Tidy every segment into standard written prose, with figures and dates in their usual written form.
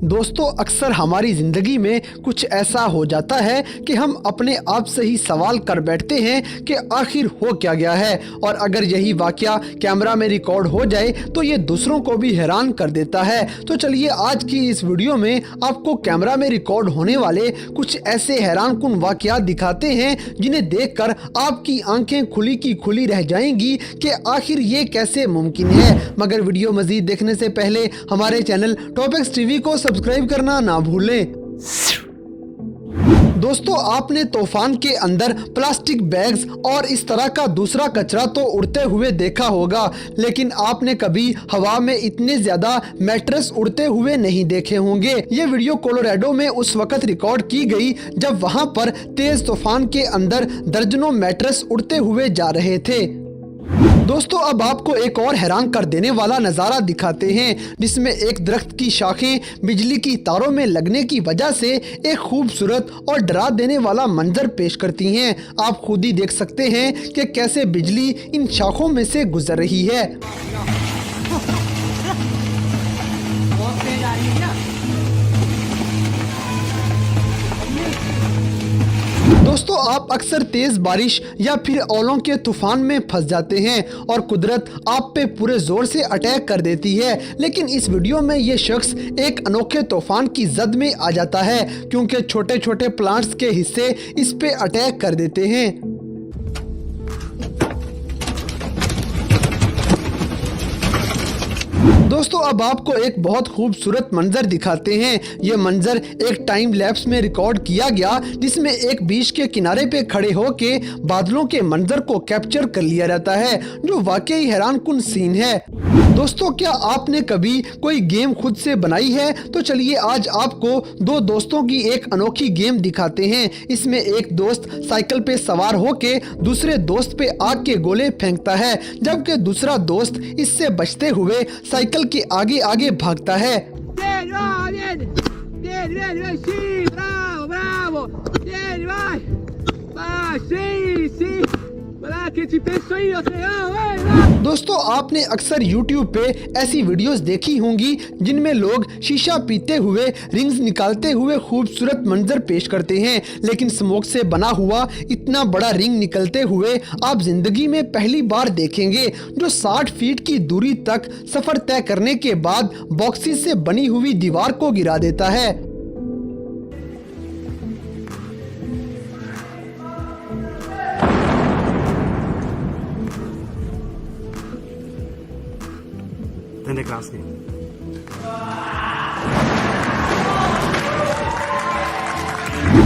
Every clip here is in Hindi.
दोस्तों, अक्सर हमारी ज़िंदगी में कुछ ऐसा हो जाता है कि हम अपने आप से ही सवाल कर बैठते हैं कि आखिर हो क्या गया है। और अगर यही वाकया कैमरा में रिकॉर्ड हो जाए तो ये दूसरों को भी हैरान कर देता है। तो चलिए आज की इस वीडियो में आपको कैमरा में रिकॉर्ड होने वाले कुछ ऐसे हैरानकुन वाकयात दिखाते हैं जिन्हें देखकर आपकी आंखें खुली की खुली रह जाएंगी कि आखिर ये कैसे मुमकिन है। मगर वीडियो मजीद देखने से पहले हमारे चैनल टॉपिक्स टीवी को सब्सक्राइब करना ना भूलें। दोस्तों, आपने तूफान के अंदर प्लास्टिक बैग्स और इस तरह का दूसरा कचरा तो उड़ते हुए देखा होगा, लेकिन आपने कभी हवा में इतने ज्यादा मैट्रेस उड़ते हुए नहीं देखे होंगे। ये वीडियो कोलोराडो में उस वक्त रिकॉर्ड की गई जब वहां पर तेज तूफान के अंदर दर्जनों मैट्रेस उड़ते हुए जा रहे थे। दोस्तों, अब आपको एक और हैरान कर देने वाला नज़ारा दिखाते हैं जिसमें एक दरख्त की शाखें बिजली की तारों में लगने की वजह से एक खूबसूरत और डरा देने वाला मंजर पेश करती हैं। आप खुद ही देख सकते हैं कि कैसे बिजली इन शाखों में से गुजर रही है। दोस्तों, आप अक्सर तेज बारिश या फिर ओलों के तूफान में फंस जाते हैं और कुदरत आप पे पूरे जोर से अटैक कर देती है। लेकिन इस वीडियो में ये शख्स एक अनोखे तूफान की जद में आ जाता है क्योंकि छोटे छोटे प्लांट्स के हिस्से इस पे अटैक कर देते हैं। दोस्तों, अब आपको एक बहुत खूबसूरत मंजर दिखाते हैं। ये मंजर एक टाइम लैप्स में रिकॉर्ड किया गया जिसमें एक बीच के किनारे पे खड़े होके बादलों के मंजर को कैप्चर कर लिया जाता है, जो वाकई हैरानकुन सीन है। दोस्तों, क्या आपने कभी कोई गेम खुद से बनाई है? तो चलिए आज आपको दो दोस्तों की एक अनोखी गेम दिखाते हैं। इसमें एक दोस्त साइकिल पे सवार होके दूसरे दोस्त पे आग के गोले फेंकता है, जबकि दूसरा दोस्त इससे बचते हुए साइकिल के आगे आगे भागता है। दोस्तों, आपने अक्सर YouTube पे ऐसी वीडियोस देखी होंगी जिनमें लोग शीशा पीते हुए रिंग्स निकालते हुए खूबसूरत मंजर पेश करते हैं, लेकिन स्मोक से बना हुआ इतना बड़ा रिंग निकलते हुए आप जिंदगी में पहली बार देखेंगे, जो 60 फीट की दूरी तक सफर तय करने के बाद बॉक्सेस से बनी हुई दीवार को गिरा देता है। Prende krásně.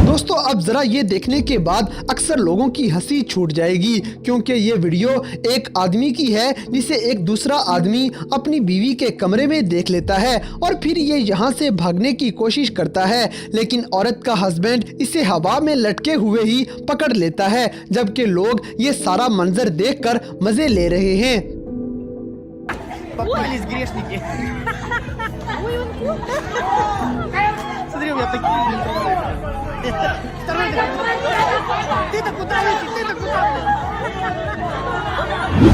दोस्तों, अब जरा ये देखने के बाद अक्सर लोगों की हंसी छूट जाएगी क्योंकि ये वीडियो एक आदमी की है जिसे एक दूसरा आदमी अपनी बीवी के कमरे में देख लेता है और फिर ये यहाँ से भागने की कोशिश करता है, लेकिन औरत का हस्बैंड इसे हवा में लटके हुए ही पकड़ लेता है, जबकि लोग ये सारा मंजर देखकर मजे ले रहे हैं। Попались грешники. Смотри, у меня такие. Второй. Ты-то куда летишь? Ты-то куда?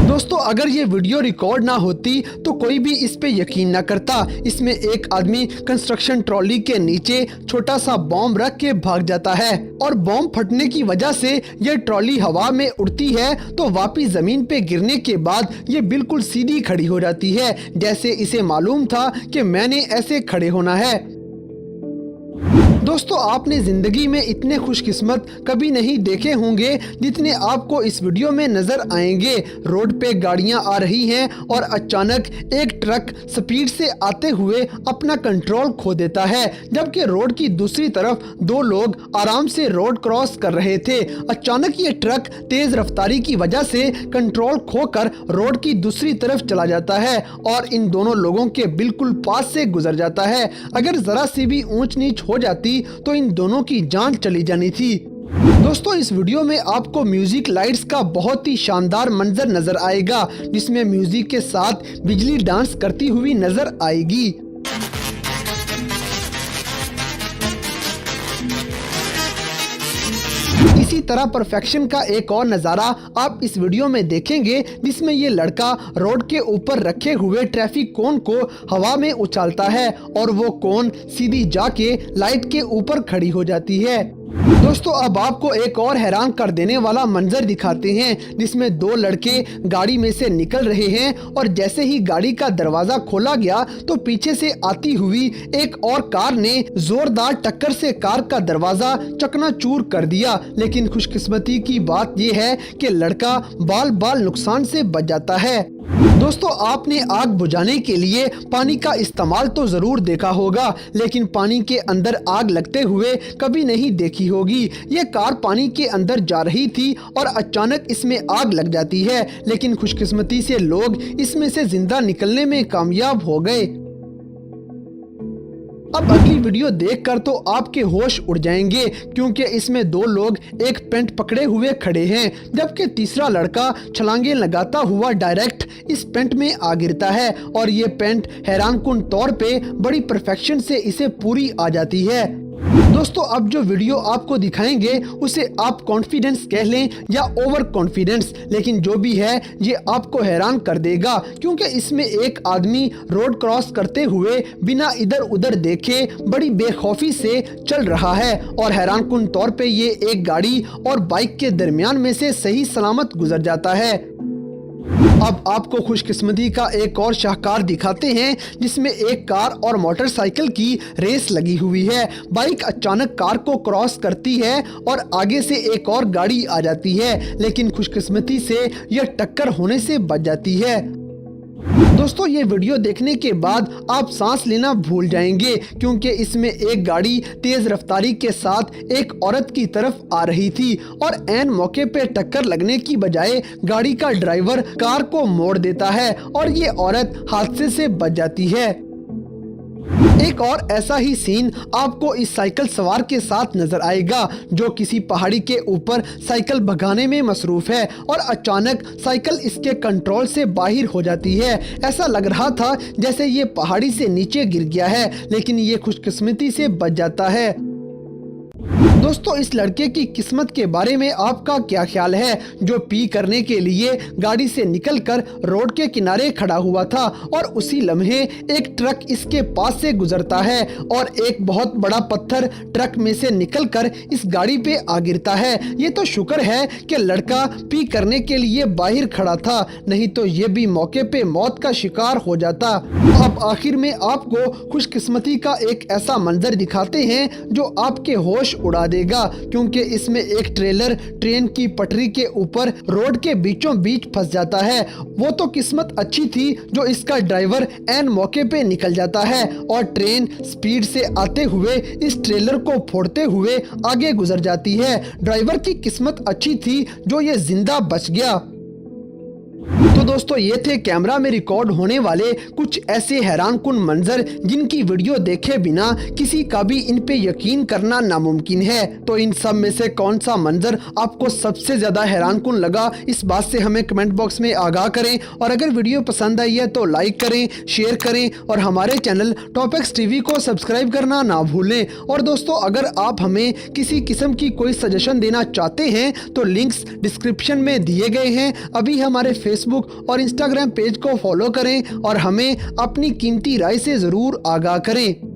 दोस्तों, अगर ये वीडियो रिकॉर्ड ना होती तो कोई भी इस पे यकीन ना करता। इसमें एक आदमी कंस्ट्रक्शन ट्रॉली के नीचे छोटा सा बॉम्ब रख के भाग जाता है और बॉम्ब फटने की वजह से ये ट्रॉली हवा में उड़ती है तो वापिस जमीन पे गिरने के बाद ये बिल्कुल सीधी खड़ी हो जाती है, जैसे इसे मालूम था कि मैंने ऐसे खड़े होना है। दोस्तों, आपने जिंदगी में इतने खुशकिस्मत कभी नहीं देखे होंगे जितने आपको इस वीडियो में नजर आएंगे। रोड पे गाड़ियां आ रही हैं और अचानक एक ट्रक स्पीड से आते हुए अपना कंट्रोल खो देता है, जबकि रोड की दूसरी तरफ दो लोग आराम से रोड क्रॉस कर रहे थे। अचानक ये ट्रक तेज रफ्तारी की वजह से कंट्रोल खोकर रोड की दूसरी तरफ चला जाता है और इन दोनों लोगों के बिल्कुल पास से गुजर जाता है। अगर जरा सी भी ऊंच नीच हो जाती तो इन दोनों की जान चली जानी थी। दोस्तों, इस वीडियो में आपको म्यूजिक लाइट्स का बहुत ही शानदार मंजर नजर आएगा जिसमें म्यूजिक के साथ बिजली डांस करती हुई नजर आएगी। इसी इसी तरह परफेक्शन का एक और नज़ारा आप इस वीडियो में देखेंगे, जिसमें ये लड़का रोड के ऊपर रखे हुए ट्रैफिक कोन को हवा में उछालता है और वो कोन सीधी जाके लाइट के ऊपर खड़ी हो जाती है। दोस्तों अब आपको एक और हैरान कर देने वाला मंजर दिखाते हैं, जिसमें दो लड़के गाड़ी में से निकल रहे हैं और जैसे ही गाड़ी का दरवाजा खोला गया तो पीछे से आती हुई एक और कार ने जोरदार टक्कर से कार का दरवाजा चकनाचूर कर दिया। लेकिन खुशकिस्मती की बात यह है कि लड़का बाल बाल नुकसान से बच जाता है। दोस्तों आपने आग बुझाने के लिए पानी का इस्तेमाल तो जरूर देखा होगा, लेकिन पानी के अंदर आग लगते हुए कभी नहीं देखी होगी। ये कार पानी के अंदर जा रही थी और अचानक इसमें आग लग जाती है, लेकिन खुशकिस्मती से लोग इसमें से जिंदा निकलने में कामयाब हो गए। अब अगली वीडियो देखकर तो आपके होश उड़ जाएंगे, क्योंकि इसमें दो लोग एक पेंट पकड़े हुए खड़े हैं, जबकि तीसरा लड़का छलांगे लगाता हुआ डायरेक्ट इस पेंट में आ गिरता है और ये पेंट हैरानकुन तौर पे बड़ी परफेक्शन से इसे पूरी आ जाती है। दोस्तों अब जो वीडियो आपको दिखाएंगे उसे आप कॉन्फिडेंस कह लें या ओवर कॉन्फिडेंस, लेकिन जो भी है ये आपको हैरान कर देगा, क्योंकि इसमें एक आदमी रोड क्रॉस करते हुए बिना इधर उधर देखे बड़ी बेखौफी से चल रहा है और हैरानकुन तौर पे ये एक गाड़ी और बाइक के दरमियान में से सही सलामत गुजर जाता है। अब आपको खुशकिस्मती का एक और शाहकार दिखाते हैं, जिसमें एक कार और मोटरसाइकिल की रेस लगी हुई है। बाइक अचानक कार को क्रॉस करती है और आगे से एक और गाड़ी आ जाती है, लेकिन खुशकिस्मती से यह टक्कर होने से बच जाती है। दोस्तों ये वीडियो देखने के बाद आप सांस लेना भूल जाएंगे, क्योंकि इसमें एक गाड़ी तेज रफ्तारी के साथ एक औरत की तरफ आ रही थी और ऐन मौके पे टक्कर लगने की बजाय गाड़ी का ड्राइवर कार को मोड़ देता है और ये औरत हादसे से बच जाती है। एक और ऐसा ही सीन आपको इस साइकिल सवार के साथ नजर आएगा, जो किसी पहाड़ी के ऊपर साइकिल भगाने में मसरूफ है और अचानक साइकिल इसके कंट्रोल से बाहर हो जाती है। ऐसा लग रहा था जैसे ये पहाड़ी से नीचे गिर गया है, लेकिन ये खुशकिस्मती से बच जाता है। दोस्तों इस लड़के की किस्मत के बारे में आपका क्या ख्याल है, जो पी करने के लिए गाड़ी से निकलकर रोड के किनारे खड़ा हुआ था और उसी लम्हे एक ट्रक इसके पास से गुजरता है और एक बहुत बड़ा पत्थर ट्रक में से निकलकर इस गाड़ी पे आ गिरता है। ये तो शुक्र है कि लड़का पी करने के लिए बाहर खड़ा था, नहीं तो ये भी मौके पे मौत का शिकार हो जाता। अब आखिर में आपको खुशकिस्मती का एक ऐसा मंजर दिखाते हैं जो आपके होश उड़ा देगा, क्योंकि इसमें एक ट्रेलर ट्रेन की पटरी के ऊपर रोड के बीचों बीच फंस जाता है। वो तो किस्मत अच्छी थी जो इसका ड्राइवर ऐन मौके पे निकल जाता है और ट्रेन स्पीड से आते हुए इस ट्रेलर को फोड़ते हुए आगे गुजर जाती है। ड्राइवर की किस्मत अच्छी थी जो ये जिंदा बच गया। तो दोस्तों ये थे कैमरा में रिकॉर्ड होने वाले कुछ ऐसे हैरानकुन मंजर, जिनकी वीडियो देखे बिना किसी का भी इन पे यकीन करना नामुमकिन है। तो इन सब में से कौन सा मंजर आपको सबसे ज्यादा हैरानकुन लगा, इस बात से हमें कमेंट बॉक्स में आगाह करें। और अगर वीडियो पसंद आई है तो लाइक करें, शेयर करें और हमारे चैनल टॉपिक्स टीवी को सब्सक्राइब करना ना भूलें। और दोस्तों अगर आप हमें किसी किस्म की कोई सजेशन देना चाहते हैं तो लिंक्स डिस्क्रिप्शन में दिए गए हैं। अभी हमारे फेसबुक और इंस्टाग्राम पेज को फॉलो करें और हमें अपनी कीमती राय से ज़रूर आगाह करें।